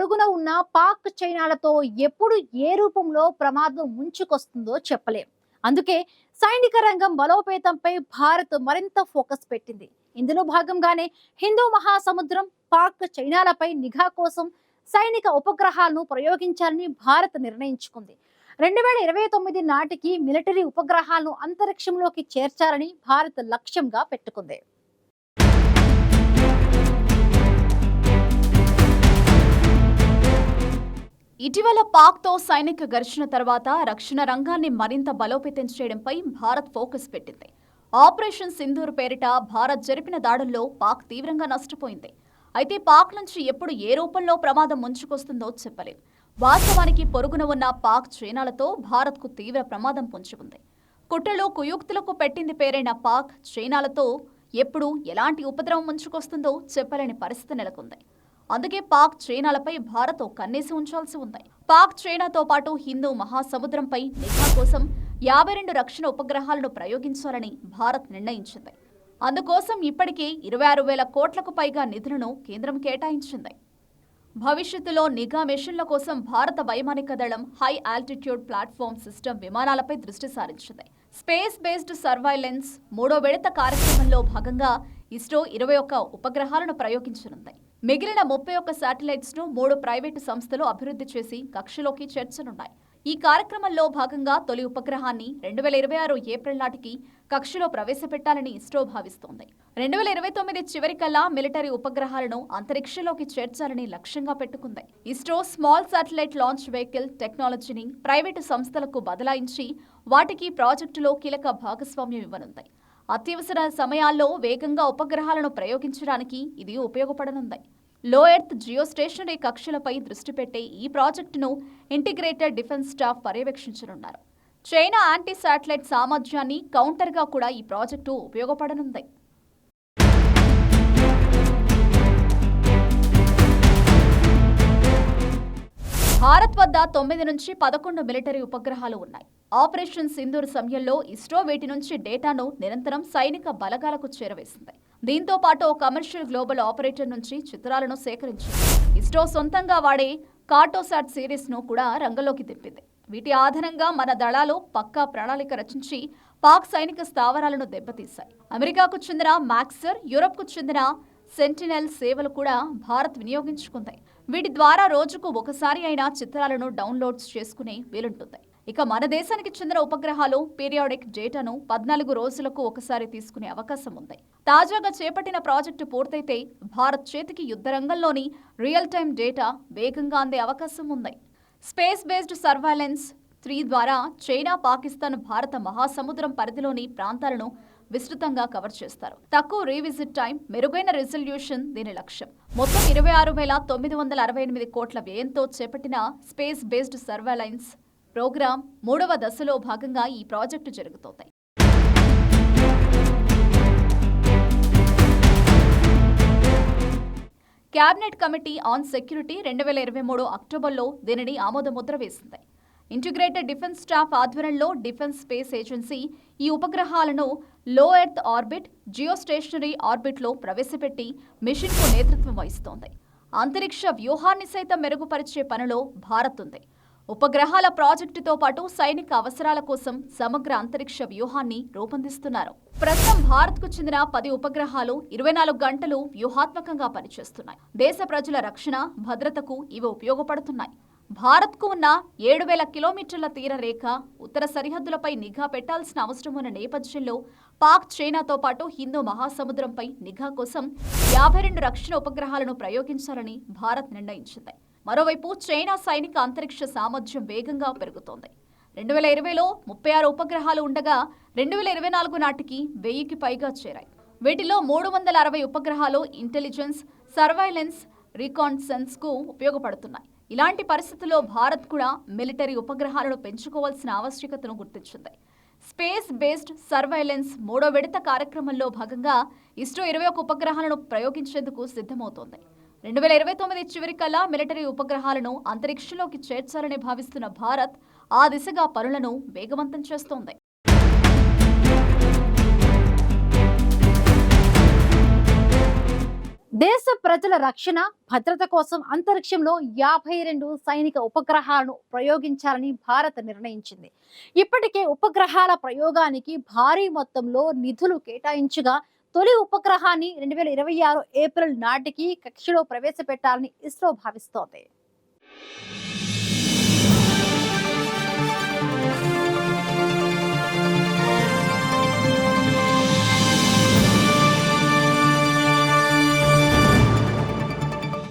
పొరుగున ఉన్న పాక్ చైనాలతో ఎప్పుడు ఏ రూపంలో ప్రమాదం ముంచుకొస్తుందో చెప్పలేం. అందుకే సైనిక రంగం బలోపేతంపై భారత్ మరింత ఫోకస్ పెట్టింది. ఇందులో భాగంగానే హిందూ మహాసముద్రం, పాక్ చైనాలపై నిఘా కోసం సైనిక ఉపగ్రహాలను ప్రయోగించాలని భారత్ నిర్ణయించుకుంది. 2029 నాటికి మిలిటరీ ఉపగ్రహాలను అంతరిక్షంలోకి చేర్చాలని భారత్ లక్ష్యంగా పెట్టుకుంది. ఇటీవల పాక్తో సైనిక ఘర్షణ తర్వాత రక్షణ రంగాన్ని మరింత బలోపేతం చేయడంపై భారత్ ఫోకస్ పెట్టింది. ఆపరేషన్ సింధూర్ పేరిట భారత్ జరిపిన దాడుల్లో పాక్ తీవ్రంగా నష్టపోయింది. అయితే పాక్ నుంచి ఎప్పుడు ఏ రూపంలో ప్రమాదం ముంచుకొస్తుందో చెప్పలేం. వాస్తవానికి పొరుగున ఉన్న పాక్ చైనాలతో భారత్కు తీవ్ర ప్రమాదం పొంచి ఉంది. కుట్రలు కుయుక్తులకు పెట్టింది పేరైన పాక్ చైనాలతో ఎప్పుడు ఎలాంటి ఉపద్రవం ముంచుకొస్తుందో చెప్పలేని పరిస్థితి నెలకొంది. అందుకే పాక్ చైనాలపై భారత్ కన్నేసి ఉంచాల్సి ఉంది. పాక్ చైనాతో పాటు హిందూ మహాసముద్రంపై నిఘా కోసం 52 రక్షణ ఉపగ్రహాలను ప్రయోగించాలని భారత్ నిర్ణయించింది. అందుకోసం ఇప్పటికే 26,000 కోట్లకు పైగా నిధులను కేంద్రం కేటాయించింది. భవిష్యత్తులో నిఘా మిషన్ల కోసం భారత వైమానిక దళం హై ఆల్టిట్యూడ్ ప్లాట్ఫామ్ సిస్టమ్ విమానాలపై దృష్టి సారించింది. స్పేస్ బేస్డ్ సర్వైలెన్స్ 3వ విడత కార్యక్రమంలో భాగంగా ఇస్రో 21 ఉపగ్రహాలను ప్రయోగించనుంది. మిగిలిన 31 శాటిలైట్స్ ను 3 ప్రైవేటు సంస్థలు అభివృద్ధి చేసి కక్షలోకి చేర్చనున్నాయి. ఈ కార్యక్రమంలో భాగంగా తొలి ఉపగ్రహాన్ని 2026 ఏప్రిల్ నాటికి కక్షలో ప్రవేశపెట్టాలని ఇస్రో భావిస్తోంది. 2029 చివరికల్లా మిలిటరీ ఉపగ్రహాలను అంతరిక్షంలోకి చేర్చాలని లక్ష్యంగా పెట్టుకుంది. ISRO small satellite launch vehicle టెక్నాలజీని ప్రైవేటు సంస్థలకు బదలాయించి వాటికి ప్రాజెక్టులో కీలక భాగస్వామ్యం ఇవ్వనుంది. అత్యవసర సమయాల్లో వేగంగా ఉపగ్రహాలను ప్రయోగించడానికి ఇది ఉపయోగపడనుంది. లో ఎర్త్ జియోస్టేషనరీ కక్షలపై దృష్టి పెట్టే ఈ ప్రాజెక్టును ఇంటిగ్రేటెడ్ డిఫెన్స్ స్టాఫ్ పర్యవేక్షించనున్నారు. చైనా యాంటీ శాటిలైట్ సామర్థ్యాన్ని కౌంటర్గా కూడా ఈ ప్రాజెక్టు ఉపయోగపడనుంది. భారత్ వద్ద 9 నుంచి 11 మిలిటరీ ఉపగ్రహాలు ఉన్నాయి. ఆపరేషన్ సింధూర్ సమయంలో ఇస్రో వీటి నుంచి డేటాను నిరంతరం సైనిక బలగాలకు చేరవేసింది. దీంతో పాటు ఓ కమర్షియల్ గ్లోబల్ ఆపరేటర్ నుంచి చిత్రాలను సేకరించింది. ఇస్రో సొంతంగా వాడే కార్టోసాట్ సిరీస్ ను కూడా రంగంలోకి తిప్పింది. వీటి ఆధారంగా మన దళాలు పక్కా ప్రణాళిక రచించి పాక్ సైనిక స్థావరాలను దెబ్బతీశాయి. అమెరికాకు చెందిన మాక్సర్, యూరప్కు చెందిన సెంటినెల్ సేవలు కూడా భారత్ వినియోగించుకుంది. వీటి ద్వారా రోజుకు ఒకసారి అయినా చిత్రాలను డౌన్లోడ్స్ చేసుకునే వీలుంటుంది. ఇక మన దేశానికి చెందిన ఉపగ్రహాలు పీరియాడిక్ డేటాను 14 రోజులకు ఒకసారి తీసుకునే అవకాశం ఉంది. తాజాగా చేపట్టిన ప్రాజెక్టు పూర్తయితే భారత్ చేతికి యుద్ధ రంగంలోని రియల్ టైం డేటా వేగంగా అందే అవకాశం ఉంది. స్పేస్ బేస్డ్ సర్వైలెన్స్ 3 ద్వారా చైనా, పాకిస్తాన్, భారత మహాసముద్రం పరిధిలోని ప్రాంతాలను విస్తృతంగా కవర్ చేస్తారు. తక్కువ రీవిజిట్ టైం, మెరుగైన రిజల్యూషన్ దీని లక్ష్యం. మొత్తం 26,968 కోట్ల వ్యయంతో చేపట్టిన స్పేస్ బేస్డ్ సర్వైలెన్స్ ప్రోగ్రాం 3వ దశలో భాగంగా ఈ ప్రాజెక్టు జరుగుతోంది. క్యాబినెట్ కమిటీ ఆన్ సెక్యూరిటీ 2023 అక్టోబర్లో దీనిని ఆమోదముద్ర వేసింది. ఇంటిగ్రేటెడ్ డిఫెన్స్ స్టాఫ్ ఆధ్వర్యంలో డిఫెన్స్ స్పేస్ ఏజెన్సీ ఈ ఉపగ్రహాలను లో ఎర్త్ ఆర్బిట్, జియోస్టేషనరీ ఆర్బిట్లో ప్రవేశపెట్టి మిషన్కు నేతృత్వం వహిస్తోంది. అంతరిక్ష వ్యూహాన్ని సైతం మెరుగుపరిచే పనిలో భారత్ ఉంది. ఉపగ్రహాల ప్రాజెక్టుతో పాటు సైనిక అవసరాల కోసం సమగ్ర అంతరిక్ష వ్యూహాన్ని రూపొందిస్తున్నారు. ప్రస్తుతం భారత్కు చెందిన 10 ఉపగ్రహాలు 24 గంటలు వ్యూహాత్మకంగా పనిచేస్తున్నాయి. దేశ ప్రజల రక్షణ, భద్రతకు ఇవి ఉపయోగపడుతున్నాయి. భారత్కు ఉన్న 7,000 కిలోమీటర్ల తీర రేఖ, ఉత్తర సరిహద్దులపై నిఘా పెట్టాల్సిన అవసరం ఉన్న నేపథ్యంలో పాక్ చైనాతో పాటు హిందూ మహాసముద్రంపై నిఘా కోసం 52 రక్షణ ఉపగ్రహాలను ప్రయోగించాలని భారత్ నిర్ణయించింది. మరోవైపు చైనా సైనిక అంతరిక్ష సామర్థ్యం వేగంగా పెరుగుతోంది. 2020లో 36 ఉపగ్రహాలు ఉండగా 2024 నాటికి 1000కి పైగా చేరాయి. వీటిలో 360 ఉపగ్రహాలు ఇంటెలిజెన్స్, సర్వైలెన్స్, రీకాన్సెన్స్ కు ఉపయోగపడుతున్నాయి. ఇలాంటి పరిస్థితుల్లో భారత్ కూడా మిలిటరీ ఉపగ్రహాలను పెంచుకోవాల్సిన ఆవశ్యకతను గుర్తించింది. స్పేస్ బేస్డ్ సర్వైలెన్స్ 3వ విడత కార్యక్రమంలో భాగంగా ఇస్రో 21 ఉపగ్రహాలను ప్రయోగించేందుకు సిద్ధమవుతోంది. 2029 చివరికల్లా మిలిటరీ ఉపగ్రహాలను అంతరిక్షంలోకి చేర్చాలని భావిస్తున్న భారత్ ఆ దిశగా పనులను వేగవంతం చేస్తోంది. దేశ ప్రజల రక్షణ భద్రత కోసం అంతరిక్షంలో 52 సైనిక ఉపగ్రహాలను ప్రయోగించాలని భారత్ నిర్ణయించింది. ఇప్పటికే ఉపగ్రహాల ప్రయోగానికి భారీ మొత్తంలో నిధులు కేటాయించగా తొలి ఉపగ్రహాన్ని 2026 ఏప్రిల్ నాటికి కక్షలో ప్రవేశపెట్టాలని ఇస్రో భావిస్తోంది.